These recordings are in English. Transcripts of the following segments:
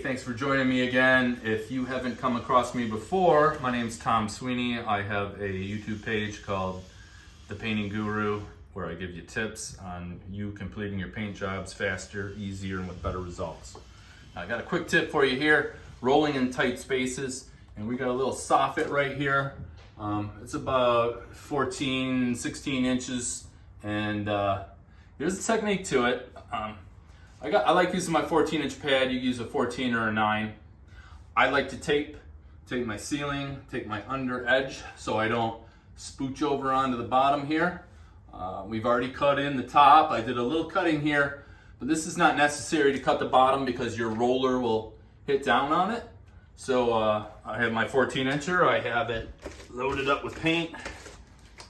Thanks for joining me again. If you haven't come across me before, my name's Tom Sweeney. I have a YouTube page called The Painting Guru, where I give you tips on you completing your paint jobs faster, easier, and with better results. Now, I got a quick tip for you here, rolling in tight spaces, and we got a little soffit right here. It's about 14, 16 inches, and there's a technique to it. I like using my 14-inch pad. You use a 14 or a 9. I like to take my ceiling, take my under edge so I don't spooch over onto the bottom here. We've already cut in the top. I did a little cutting here, but this is not necessary to cut the bottom because your roller will hit down on it. So I have my 14-incher. I have it loaded up with paint.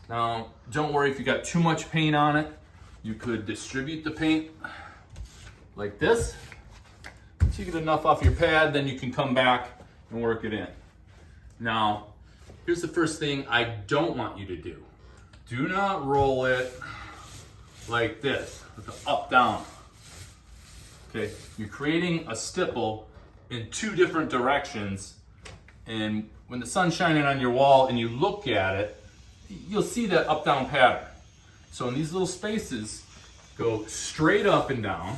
Now, don't worry if you got too much paint on it. You could distribute the paint like this. Once you get enough off your pad, then you can come back and work it in. Now, here's the first thing I don't want you to do. Do not roll it like this, with the up down. Okay, you're creating a stipple in two different directions, and when the sun's shining on your wall and you look at it, you'll see that up down pattern. So in these little spaces, go straight up and down.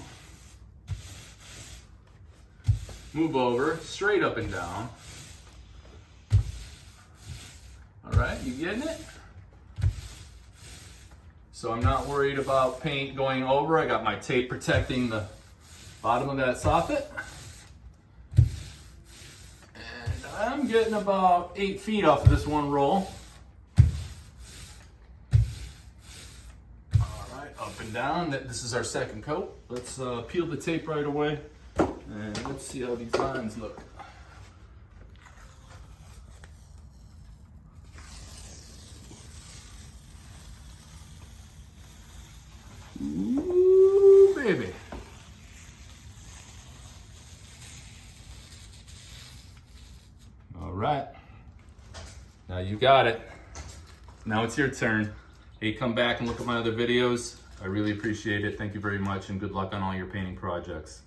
Move over, straight up and down. All right, you getting it? So I'm not worried about paint going over. I got my tape protecting the bottom of that soffit. And I'm getting about 8 feet off of this one roll. All right, up and down. This is our second coat. Let's peel the tape right away. And let's see how these lines look. Ooh, baby. All right. Now you got it. Now it's your turn. Hey, come back and look at my other videos. I really appreciate it. Thank you very much, and good luck on all your painting projects.